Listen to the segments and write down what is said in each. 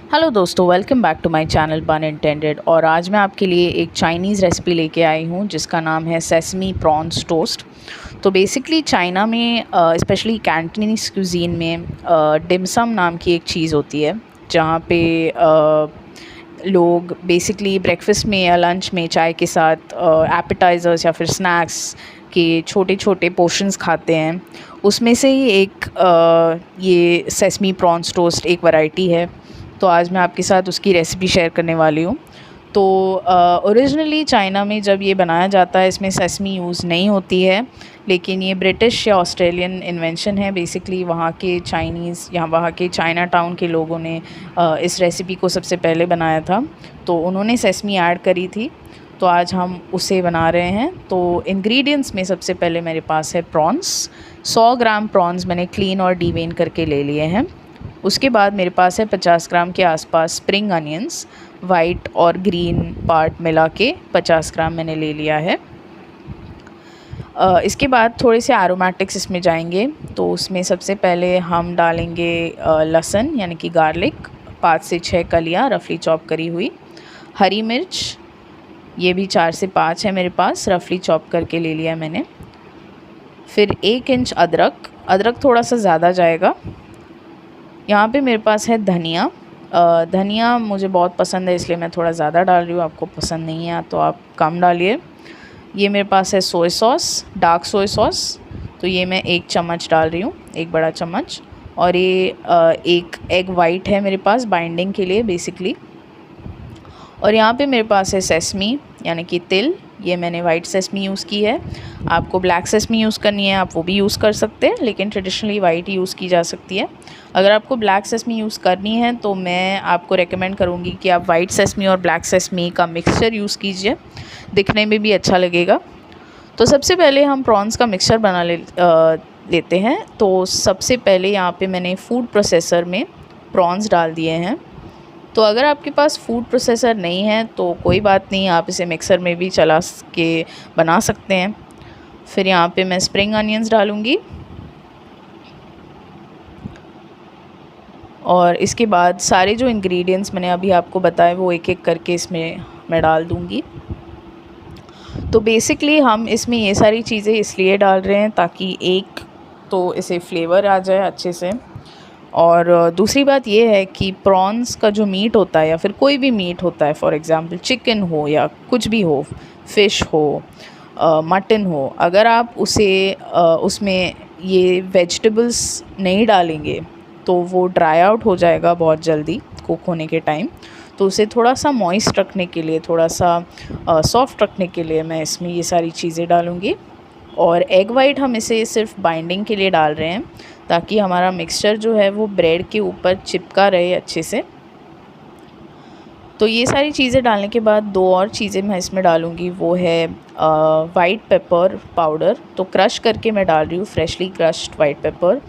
Hello दोस्तों, welcome back to my channel pun intended. और आज मैं आपके लिए एक चाइनीज़ रेसिपी लेके आई हूँ जिसका नाम है सेसमी प्रॉन्स टोस्ट। तो बेसिकली चाइना में स्पेशली कैंटनीज क्यूजीन में डिमसम नाम की एक चीज़ होती है जहाँ पे लोग बेसिकली ब्रेकफास्ट में या लंच में चाय के साथ एपेटाइज़र्स या फिर स्नैक्स के छोटे छोटे पोर्शंस खाते हैं। उसमें से ही एक ये सेसमी प्रॉन्स टोस्ट एक वैरायटी है। तो आज मैं आपके साथ उसकी रेसिपी शेयर करने वाली हूँ। तो ओरिजिनली चाइना में जब ये बनाया जाता है इसमें सेसमी यूज़ नहीं होती है, लेकिन ये ब्रिटिश या ऑस्ट्रेलियन इन्वेंशन है। बेसिकली वहाँ के चाइनीज़ या वहाँ के चाइना टाउन के लोगों ने इस रेसिपी को सबसे पहले बनाया था, तो उन्होंने सेसमी ऐड करी थी। तो आज हम उसे बना रहे हैं। तो इंग्रेडिएंट्स में सबसे पहले मेरे पास है प्रॉन्स। 100 ग्राम प्रॉन्स मैंने क्लीन और डीवेन करके ले लिए हैं। उसके बाद मेरे पास है 50 ग्राम के आसपास स्प्रिंग अनियंस, वाइट और ग्रीन पार्ट मिला के 50 ग्राम मैंने ले लिया है। इसके बाद थोड़े से एरोमेटिक्स इसमें जाएंगे। तो उसमें सबसे पहले हम डालेंगे लहसुन यानी कि गार्लिक, 5 से 6 कलियाँ रफली चॉप करी हुई। हरी मिर्च ये भी 4 से 5 है मेरे पास, रफली चॉप करके ले लिया मैंने। फिर 1 इंच अदरक, अदरक थोड़ा सा ज़्यादा जाएगा। यहाँ पे मेरे पास है धनिया। धनिया मुझे बहुत पसंद है इसलिए मैं थोड़ा ज़्यादा डाल रही हूँ, आपको पसंद नहीं है तो आप कम डालिए। ये मेरे पास है soya sauce, dark soya sauce. तो ये मैं 1 चम्मच डाल रही हूँ, 1 बड़ा चम्मच। और ये 1 एग वाइट है मेरे पास बाइंडिंग के लिए बेसिकली। और यहाँ पे मेरे पास है सेसमी यानी कि तिल। ये मैंने वाइट सेसमी यूज़ की है। आपको ब्लैक सेसमी यूज़ करनी है आप वो भी यूज़ कर सकते हैं, लेकिन ट्रेडिशनली वाइट यूज़ की जा सकती है। अगर आपको ब्लैक सेसमी यूज़ करनी है तो मैं आपको रेकमेंड करूँगी कि आप वाइट सेसमी और ब्लैक सेसमी का मिक्सचर यूज़ कीजिए, दिखने में भी अच्छा लगेगा। तो सबसे पहले हम प्रॉन्स का मिक्सचर बना लेते हैं। तो सबसे पहले यहाँ पे मैंने फूड प्रोसेसर में प्रॉन्स डाल दिए हैं। तो अगर आपके पास फूड प्रोसेसर नहीं है तो कोई बात नहीं, आप इसे मिक्सर में भी चला के बना सकते हैं। फिर यहाँ पे मैं स्प्रिंग अनियंस डालूँगी और इसके बाद सारे जो इंग्रेडिएंट्स मैंने अभी आपको बताए वो एक एक करके इसमें मैं डाल दूँगी। तो बेसिकली हम इसमें ये सारी चीज़ें इसलिए डाल रहे हैं ताकि एक तो इसे फ्लेवर आ जाए अच्छे से, और दूसरी बात ये है कि प्रॉन्स का जो मीट होता है या फिर कोई भी मीट होता है, फॉर एग्ज़ाम्पल चिकन हो या कुछ भी हो, फ़िश हो, मटन हो, अगर आप उसे उसमें ये वेजिटेबल्स नहीं डालेंगे तो वो ड्राई आउट हो जाएगा बहुत जल्दी कुक होने के टाइम। तो उसे थोड़ा सा मॉइस्ट रखने के लिए, थोड़ा सा सॉफ्ट रखने के लिए मैं इसमें ये सारी चीज़ें डालूँगी। और एग वाइट हम इसे सिर्फ बाइंडिंग के लिए डाल रहे हैं ताकि हमारा मिक्सचर जो है वो ब्रेड के ऊपर चिपका रहे अच्छे से। तो ये सारी चीज़ें डालने के बाद 2 और चीज़ें मैं इसमें डालूँगी, वो है वाइट पेपर पाउडर। तो क्रश करके मैं डाल रही हूँ, freshly crushed white paper.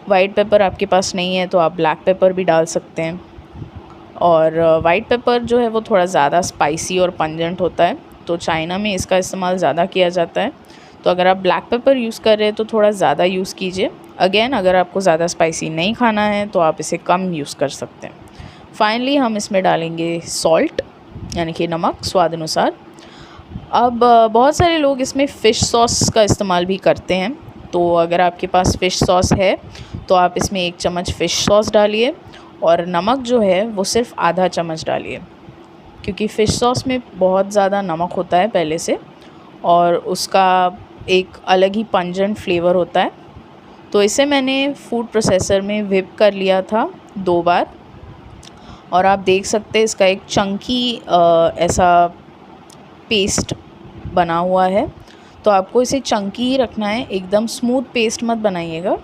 White paper आपके पास नहीं है तो आप ब्लैक पेपर भी डाल सकते हैं। और वाइट पेपर जो है वो थोड़ा ज़्यादा स्पाइसी और पंजेंट होता है, तो चाइना में इसका इस्तेमाल ज़्यादा किया जाता है। तो अगर आप ब्लैक पेपर यूज़ कर रहे हैं तो थोड़ा ज़्यादा यूज़ कीजिए। अगेन अगर आपको ज़्यादा स्पाइसी नहीं खाना है तो आप इसे कम यूज़ कर सकते हैं। फाइनली हम इसमें डालेंगे सॉल्ट यानी कि नमक स्वाद अनुसार। अब बहुत सारे लोग इसमें फ़िश सॉस का इस्तेमाल भी करते हैं, तो अगर आपके पास फ़िश सॉस है तो आप इसमें 1 चम्मच फ़िश सॉस डालिए। और नमक जो है वो सिर्फ आधा चम्मच डालिए, क्योंकि फ़िश सॉस में बहुत ज़्यादा नमक होता है पहले से और उसका एक अलग ही पंजेंट फ्लेवर होता है। तो इसे मैंने फूड प्रोसेसर में व्हिप कर लिया था 2 बार, और आप देख सकते हैं इसका एक चंकी ऐसा पेस्ट बना हुआ है। तो आपको इसे चंकी ही रखना है, एकदम स्मूथ पेस्ट मत बनाइएगा।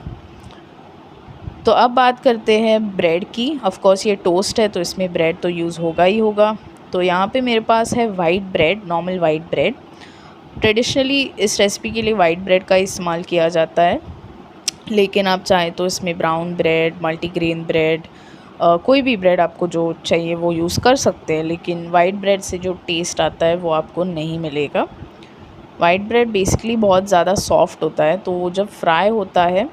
तो अब बात करते हैं ब्रेड की। ऑफ कोर्स ये टोस्ट है तो इसमें ब्रेड तो यूज़ होगा ही होगा। तो यहाँ पे मेरे पास है white bread, normal white bread. Traditionally इस रेसिपी के लिए वाइट ब्रेड का इस्तेमाल किया जाता है, लेकिन आप चाहें तो इसमें ब्राउन ब्रेड, मल्टीग्रेन ब्रेड, कोई भी ब्रेड आपको जो चाहिए वो यूज़ कर सकते हैं, लेकिन वाइट ब्रेड से जो टेस्ट आता है वो आपको नहीं मिलेगा। वाइट ब्रेड बेसिकली बहुत ज़्यादा सॉफ्ट होता है, तो वो जब फ्राई होता है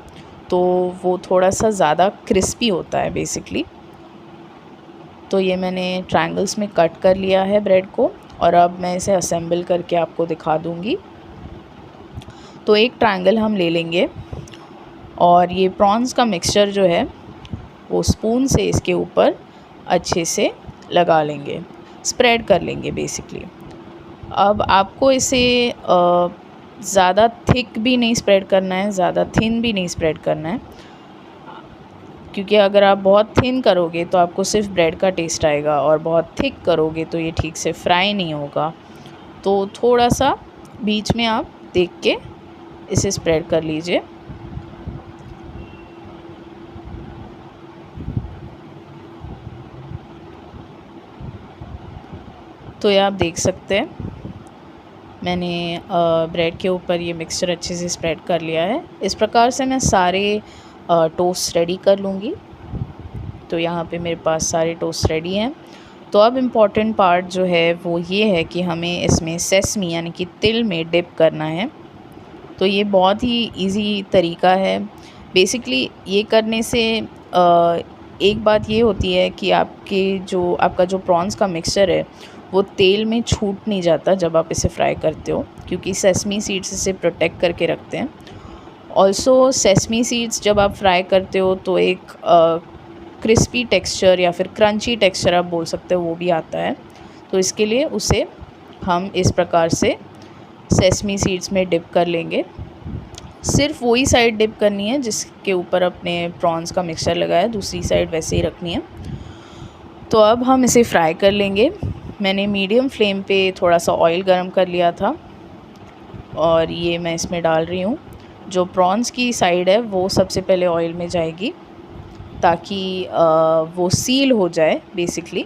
तो वो थोड़ा सा ज़्यादा क्रिस्पी होता है बेसिकली। तो ये मैंने ट्रायंगल्स में कट कर लिया है ब्रेड को, और अब मैं इसे असेंबल करके आपको दिखा दूँगी। तो एक ट्रायंगल हम ले लेंगे और ये प्रॉन्स का मिक्सचर जो है वो स्पून से इसके ऊपर अच्छे से लगा लेंगे, स्प्रेड कर लेंगे बेसिकली। अब आपको इसे ज़्यादा थिक भी नहीं स्प्रेड करना है, ज़्यादा थिन भी नहीं स्प्रेड करना है, क्योंकि अगर आप बहुत थिन करोगे तो आपको सिर्फ ब्रेड का टेस्ट आएगा, और बहुत थिक करोगे तो ये ठीक से फ्राई नहीं होगा। तो थोड़ा सा बीच में आप देख के इसे स्प्रेड कर लीजिए। तो ये आप देख सकते हैं मैंने ब्रेड के ऊपर ये मिक्सचर अच्छे से स्प्रेड कर लिया है। इस प्रकार से मैं सारे टोस्ट रेडी कर लूँगी। तो यहाँ पे मेरे पास सारे टोस्ट रेडी हैं। तो अब इम्पॉर्टेंट पार्ट जो है वो ये है कि हमें इसमें सेसमी यानी कि तिल में डिप करना है। तो ये बहुत ही इजी तरीका है। बेसिकली ये करने से एक बात ये होती है कि आपका जो प्रॉन्स का मिक्सचर है वो तेल में छूट नहीं जाता जब आप इसे फ्राई करते हो, क्योंकि सेसमी सीड्स इसे प्रोटेक्ट करके रखते हैं। ऑल्सो सेसमी सीड्स जब आप फ्राई करते हो तो एक क्रिस्पी टेक्सचर या फिर क्रंची टेक्सचर आप बोल सकते हो वो भी आता है। तो इसके लिए उसे हम इस प्रकार से सेसमी सीड्स में डिप कर लेंगे। सिर्फ वही साइड डिप करनी है जिसके ऊपर अपने प्रॉन्स का मिक्सचर लगाया है, दूसरी साइड वैसे ही रखनी है। तो अब हम इसे फ्राई कर लेंगे। मैंने मीडियम फ्लेम पे थोड़ा सा ऑयल गरम कर लिया था और ये मैं इसमें डाल रही हूँ। जो प्रॉन्स की साइड है वो सबसे पहले ऑयल में जाएगी ताकि वो सील हो जाए बेसिकली।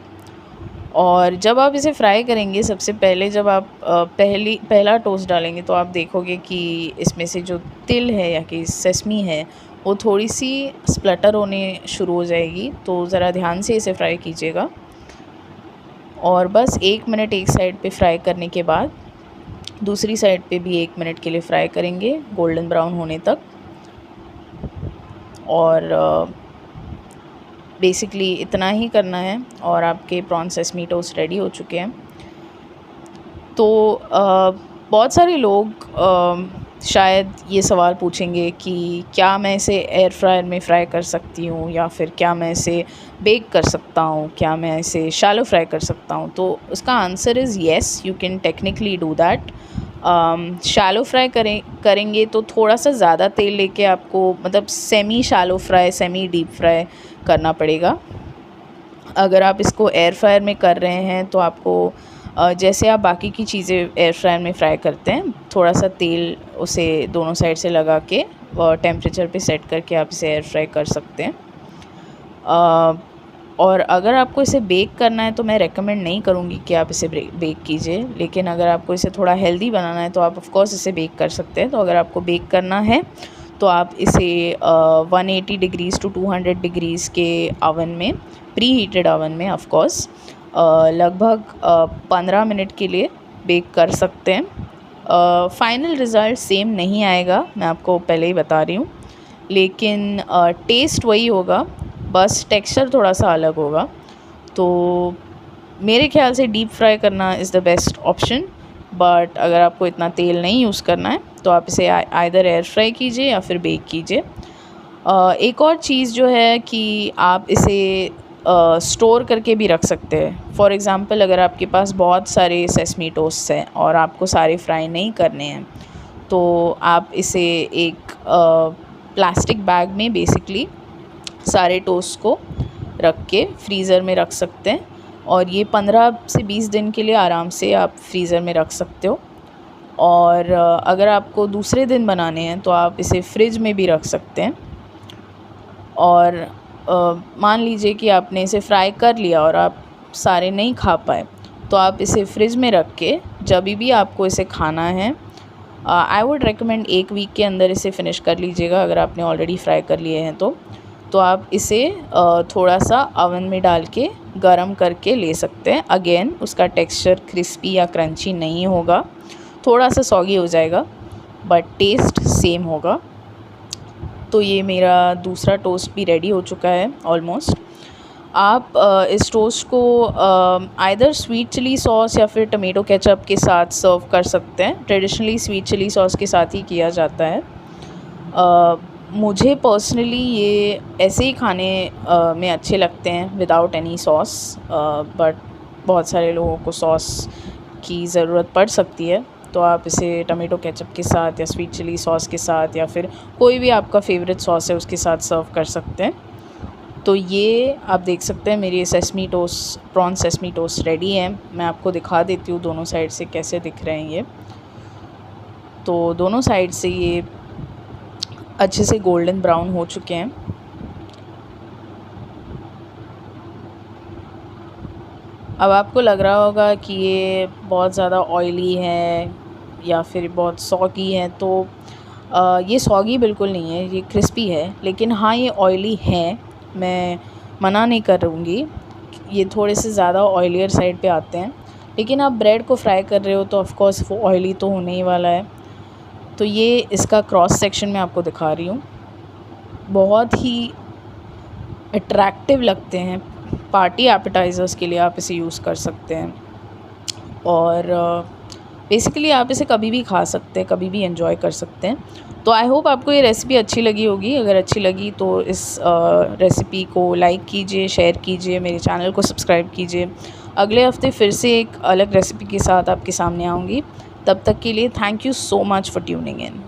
और जब आप इसे फ्राई करेंगे, सबसे पहले जब आप पहला टोस्ट डालेंगे तो आप देखोगे कि इसमें से जो तिल है या कि सेसमी है वो थोड़ी सी स्प्लटर होने शुरू हो जाएगी। तो ज़रा ध्यान से इसे फ्राई कीजिएगा। और बस 1 मिनट एक साइड पे फ्राई करने के बाद दूसरी साइड पे भी 1 मिनट के लिए फ्राई करेंगे गोल्डन ब्राउन होने तक। और बेसिकली इतना ही करना है और आपके प्रॉन सेसमी टोस्ट रेडी हो चुके हैं। तो बहुत सारे लोग शायद ये सवाल पूछेंगे कि क्या मैं इसे एयर फ्रायर में फ़्राई कर सकती हूँ या फिर क्या मैं इसे बेक कर सकता हूँ, क्या मैं इसे शैलो फ्राई कर सकता हूँ। तो उसका answer is yes, you can technically do that. Shallow fry करेंगे तो थोड़ा सा ज़्यादा तेल लेके आपको, मतलब semi shallow fry, semi deep fry करना पड़ेगा। अगर आप इसको एयर फ्रायर में कर रहे हैं तो आपको जैसे आप बाकी की चीज़ें एयर फ्रायर में फ्राई करते हैं, थोड़ा सा तेल उसे दोनों साइड से लगा के टेम्परेचर पे सेट करके आप इसे एयर फ्राई कर सकते हैं। और अगर आपको इसे बेक करना है तो मैं रेकमेंड नहीं करूँगी कि आप इसे बेक कीजिए, लेकिन अगर आपको इसे थोड़ा हेल्दी बनाना है तो आप ऑफ कोर्स इसे बेक कर सकते हैं। तो अगर आपको बेक करना है तो आप इसे 180 डिग्रीज़ टू 200 डिग्रीज़ के ओवन में, प्री हीटेड ओवन में ऑफ कोर्स लगभग 15 मिनट के लिए बेक कर सकते हैं। फ़ाइनल रिज़ल्ट सेम नहीं आएगा, मैं आपको पहले ही बता रही हूँ, लेकिन टेस्ट वही होगा, बस टेक्सचर थोड़ा सा अलग होगा। तो मेरे ख्याल से डीप फ्राई करना is the best option. But अगर आपको इतना तेल नहीं यूज़ करना है तो आप इसे आइदर एयर फ्राई कीजिए या फिर बेक कीजिए। एक और चीज़ जो है कि आप इसे स्टोर करके भी रख सकते हैं। फॉर एग्ज़ाम्पल अगर आपके पास बहुत सारे सेसमी टोस्ट हैं और आपको सारे फ्राई नहीं करने हैं तो आप इसे एक प्लास्टिक बैग में बेसिकली सारे टोस्ट को रख के फ्रीज़र में रख सकते हैं, और ये 15 से 20 दिन के लिए आराम से आप फ्रीज़र में रख सकते हो। और अगर आपको दूसरे दिन बनाने हैं तो आप इसे फ्रिज में भी रख सकते हैं। और मान लीजिए कि आपने इसे फ्राई कर लिया और आप सारे नहीं खा पाए तो आप इसे फ्रिज में रख के जब भी आपको इसे खाना है, आई वुड रेकमेंड 1 वीक के अंदर इसे फ़िनिश कर लीजिएगा अगर आपने ऑलरेडी फ्राई कर लिए हैं तो आप इसे थोड़ा सा ओवन में डाल के गरम करके ले सकते हैं। अगेन उसका टेक्सचर क्रिस्पी या क्रंची नहीं होगा, थोड़ा सा सॉगी हो जाएगा बट टेस्ट सेम होगा। तो ये मेरा दूसरा टोस्ट भी रेडी हो चुका है ऑलमोस्ट। आप इस टोस्ट को आइदर स्वीट चिली सॉस या फिर टमेटो केचप के साथ सर्व कर सकते हैं। ट्रेडिशनली स्वीट चिली सॉस के साथ ही किया जाता है। मुझे पर्सनली ये ऐसे ही खाने में अच्छे लगते हैं विदाउट एनी सॉस, बट बहुत सारे लोगों को सॉस की ज़रूरत पड़ सकती है, तो आप इसे टमेटो केचप के साथ या स्वीट चिली सॉस के साथ या फिर कोई भी आपका फेवरेट सॉस है उसके साथ सर्व कर सकते हैं। तो ये आप देख सकते हैं मेरी sesame toast, prawn sesame toast ready है। मैं आपको दिखा देती हूँ दोनों साइड से कैसे दिख रहे हैं ये। तो दोनों साइड से ये अच्छे से गोल्डन ब्राउन हो चुके हैं। अब आपको लग रहा होगा कि ये बहुत ज़्यादा ऑयली है या फिर बहुत सॉगी है, तो ये सॉगी बिल्कुल नहीं है, ये क्रिस्पी है। लेकिन हाँ, ये ऑयली है, मैं मना नहीं करूँगी, ये थोड़े से ज़्यादा ऑयलियर साइड पे आते हैं। लेकिन आप ब्रेड को फ्राई कर रहे हो तो ऑफ़ कोर्स वो ऑयली तो होने ही वाला है। तो ये इसका क्रॉस सेक्शन मैं आपको दिखा रही हूँ, बहुत ही अट्रैक्टिव लगते हैं। पार्टी एपेटाइज़र्स के लिए आप इसे यूज़ कर सकते हैं और बेसिकली आप इसे कभी भी खा सकते हैं, कभी भी एंजॉय कर सकते हैं। तो आई होप आपको ये रेसिपी अच्छी लगी होगी। अगर अच्छी लगी तो इस रेसिपी को लाइक कीजिए, शेयर कीजिए, मेरे चैनल को सब्सक्राइब कीजिए। अगले हफ्ते फिर से एक अलग रेसिपी के साथ आपके सामने आऊँगी। तब तक के लिए thank you so much for tuning in.